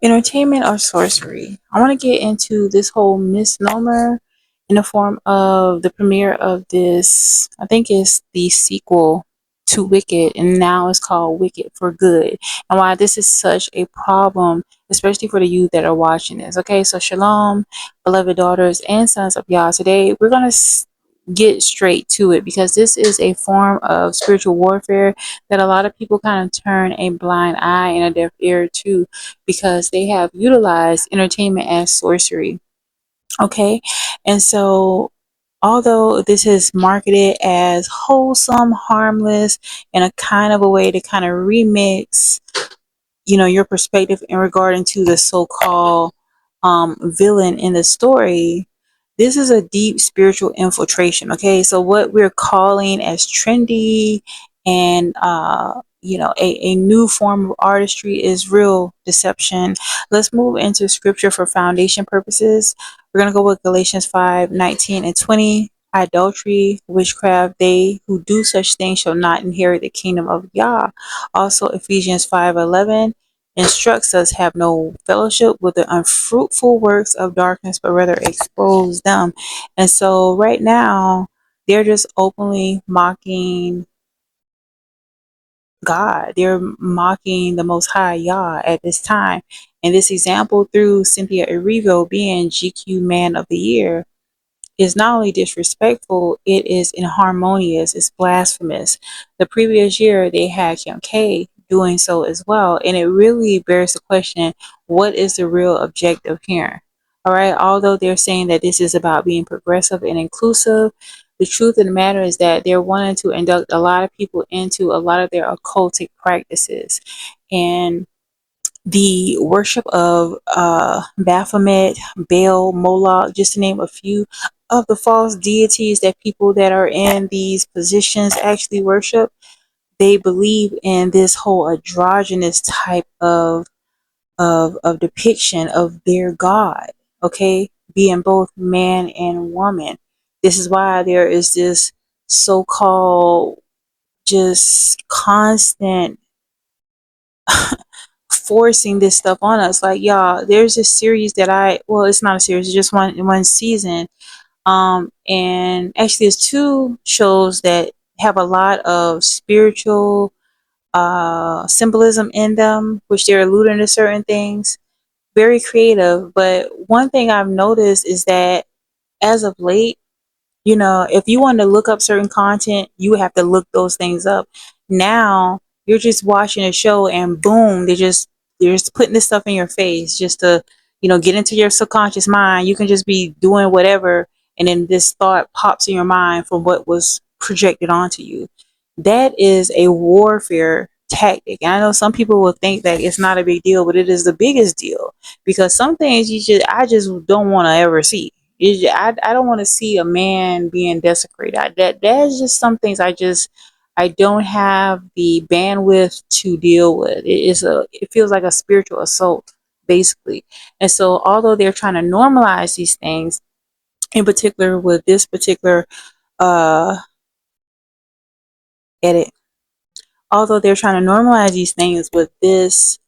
Entertainment or sorcery? I want to get into this whole misnomer in the form of the premiere of this. I think it's the sequel to Wicked, and now it's called Wicked for Good. And why this is such a problem, especially for the youth that are watching this. Okay, so shalom, beloved daughters and sons of Yah. Today we're gonna get straight to it because this is a form of spiritual warfare that a lot of people kind of turn a blind eye and a deaf ear to because they have utilized entertainment as sorcery. Okay, and so although this is marketed as wholesome, harmless, and a kind of a way to kind of remix, your perspective in regarding to the so-called villain in the story, this is a deep spiritual infiltration. Okay, so what we're calling as trendy and a new form of artistry is real deception. Let's move into scripture for foundation purposes. We're going to go with Galatians 5:19 and 20. Adultery, witchcraft, they who do such things shall not inherit the kingdom of Yah. Also, Ephesians 5:11 instructs us have no fellowship with the unfruitful works of darkness, but rather expose them. And so right now, they're just openly mocking God. They're mocking the Most High Yah at this time. And this example through Cynthia Erivo being GQ Man of the Year is not only disrespectful, it is inharmonious, it's blasphemous. The previous year they had Kim K doing so as well, and it really bears the question, what is the real objective here? All right, although they're saying that this is about being progressive and inclusive, the truth of the matter is that they're wanting to induct a lot of people into a lot of their occultic practices. And the worship of Baphomet, Baal, Moloch, just to name a few of the false deities that people that are in these positions actually worship. They believe in this whole androgynous type of depiction of their God, okay, being both man and woman. This is why there is this so-called just constant forcing this stuff on us. Like, y'all, there's a series that well, it's not a series, it's just one season. And actually there's two shows that have a lot of spiritual symbolism in them, which they're alluding to certain things. Very creative. But one thing I've noticed is that as of late, if you want to look up certain content, you have to look those things up. Now you're just watching a show and boom, they're just putting this stuff in your face just to, get into your subconscious mind. You can just be doing whatever, and then this thought pops in your mind from what was projected onto you. That is a warfare tactic. And I know some people will think that it's not a big deal, but it is the biggest deal because some things I just don't want to ever see. I don't want to see a man being desecrated. That's just some things I don't have the bandwidth to deal with. It feels like a spiritual assault basically. And so although they're trying to normalize these things, in particular with this particular uh edit, although they're trying to normalize these things with this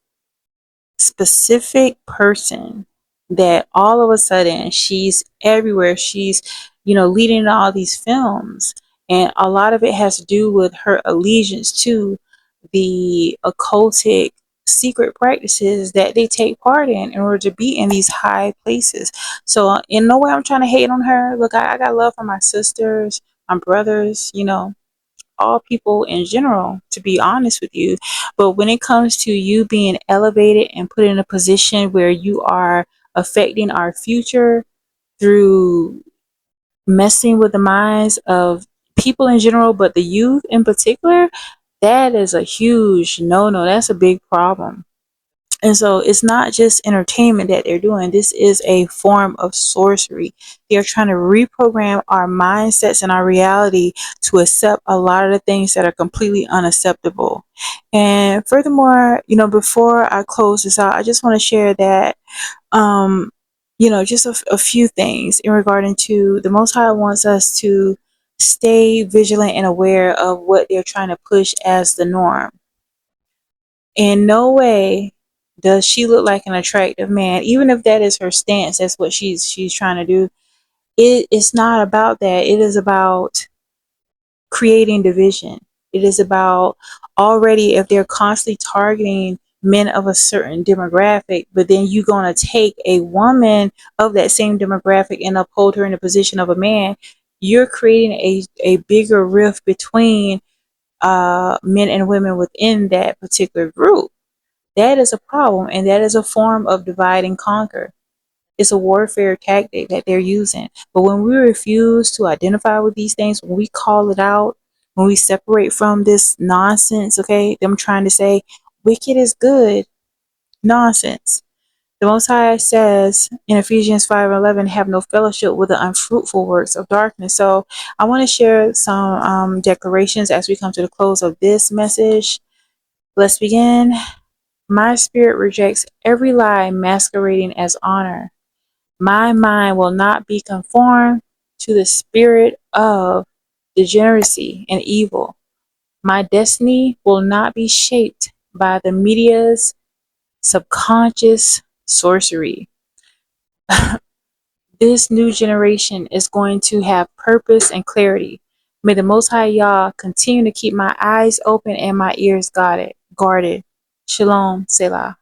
specific person, that all of a sudden she's everywhere, she's leading all these films, and a lot of it has to do with her allegiance to the occultic secret practices that they take part in order to be in these high places. So in no way I'm trying to hate on her. Look, I got love for my sisters, my brothers, all people in general, to be honest with you. But when it comes to you being elevated and put in a position where you are affecting our future through messing with the minds of people in general, but the youth in particular, that is a huge no. That's a big problem. And so it's not just entertainment that they're doing. This is a form of sorcery. They're trying to reprogram our mindsets and our reality to accept a lot of the things that are completely unacceptable. And furthermore, before I close this out, I just want to share that, just a few things in regarding to the Most High wants us to stay vigilant and aware of what they're trying to push as the norm. In no way Does she look like an attractive man? Even if that is her stance, that's what she's trying to do. It's not about that. It is about creating division. It is about, already, if they're constantly targeting men of a certain demographic, but then you're going to take a woman of that same demographic and uphold her in the position of a man, you're creating a bigger rift between men and women within that particular group. That is a problem, and that is a form of divide and conquer. It's a warfare tactic that they're using. But when we refuse to identify with these things, when we call it out, when we separate from this nonsense, okay, them trying to say wicked is good, nonsense. The Most High says in Ephesians 5:11, have no fellowship with the unfruitful works of darkness. So I want to share some declarations as we come to the close of this message. Let's begin. My spirit rejects every lie masquerading as honor. My mind will not be conformed to the spirit of degeneracy and evil. My destiny will not be shaped by the media's subconscious sorcery. This new generation is going to have purpose and clarity. May the Most High Yah continue to keep my eyes open and my ears guarded. Shalom, Selah.